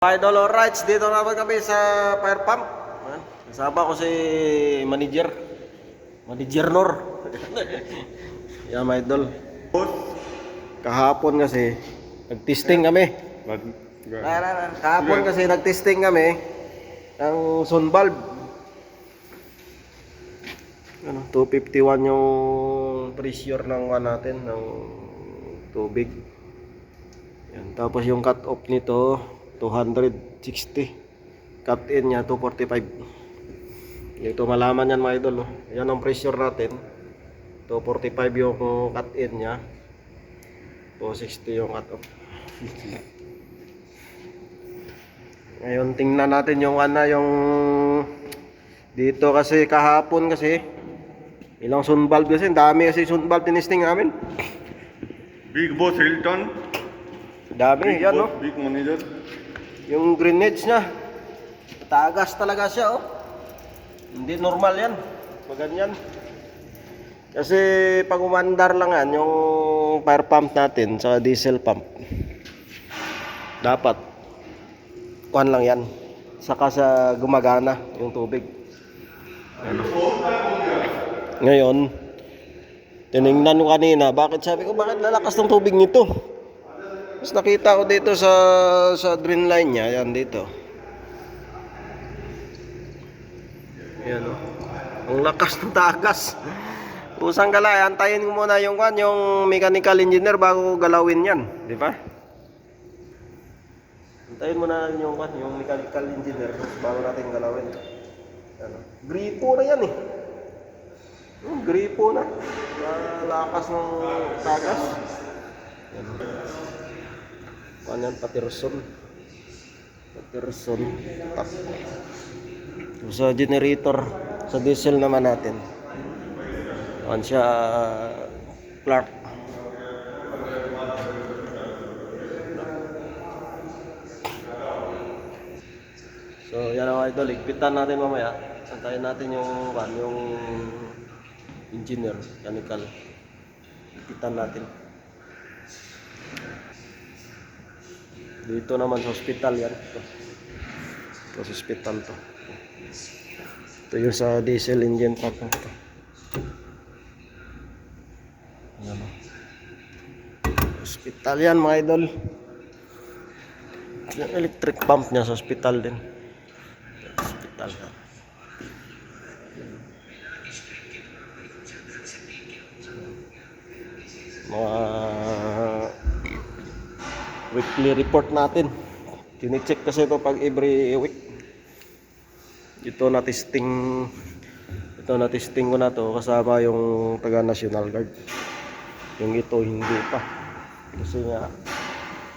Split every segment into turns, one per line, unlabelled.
Idol rights, dito naman kami sa fire pump. Kasama ko si Manager Nor. Yan mga idol. Kahapon kasi nag-testing kami. Kahapon kasi nag-testing kami ng sun valve. Ano, 251 yung pressure ng natin ng tubig. Yan, tapos yung cut off nito 260, cut in niya 245. Dito malaman yan mga idol, oh. Yan ang pressure natin, 245 yung cut in niya, 260 yung cut off. Ngayon tingnan natin yung yung dito kasi kahapon kasi ilang sun valve kasi, dami kasi sun valve tinisting namin.
Big Boss Hilton.
Dami, yan no.
Big Manager.
Yung grenades niya, tagas talaga siya, oh. Hindi normal yan, pag ganyan. Kasi pag umandar lang yan, yung fire pump natin sa diesel pump, dapat kuhan lang yan, saka sa gumagana yung tubig. Ano? Ngayon, tinignan ko kanina, bakit lalakas ng tubig nito? Mas nakita ko dito sa drain line niya, yan dito. Yan oh. Ang lakas ng tagas. Usang gala, antayin ko muna yung mechanical engineer bago galawin yan, di ba? Antayin muna yung mechanical engineer bago natin galawin. Ano? Gripo na yan eh. Gripo na. Lakas ng tagas. Yan. Yan, Patterson tap. Sa generator sa diesel naman natin, yan siya, Clark. So yan ang idol, ligpitan natin mamaya. Antayin natin yung engineer mechanical, ligpitan natin. Dito naman sa hospital yan. Ito sa hospital to. Ito yung sa diesel engine pump ito. Ayan o. Hospital yan mga idol. Yung electric pump niya sa hospital din. Hospital yan. Mga weekly report natin. Tine-check kasi ito pag every week. Ito na testing ko na to kasama yung taga National Guard. Yung ito hindi pa. Kasi nga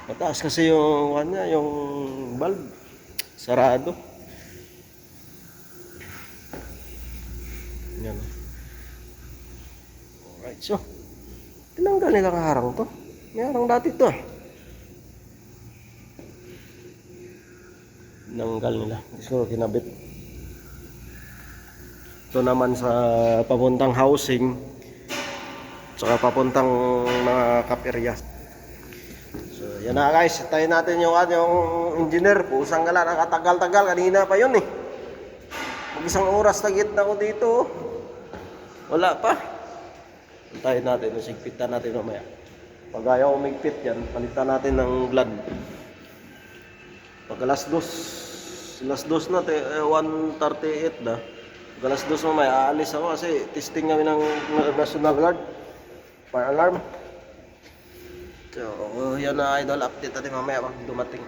mataas kasi yung yung valve sarado. Yan. Alright, so tinanggal nila kaharang to. May harang dati to. Nanggal nila, gusto ko kinabit. Ito naman sa papuntang housing, saka papuntang mga kaperya. So yan na guys, tayo natin yung engineer. Pusang gala, nakatagal-tagal, kanina pa yun eh. Mag-isang oras na gitna ko dito. Wala pa. Tayo natin, sigpitan natin mamaya. Pag ayaw umigpit yan, palitan natin ng blood. Pag alas dos na, 1:38 na. Pag alas dos mo may aalis ako kasi testing kami ng National Guard fire alarm. So yan na idol, update natin mamaya pag dumating.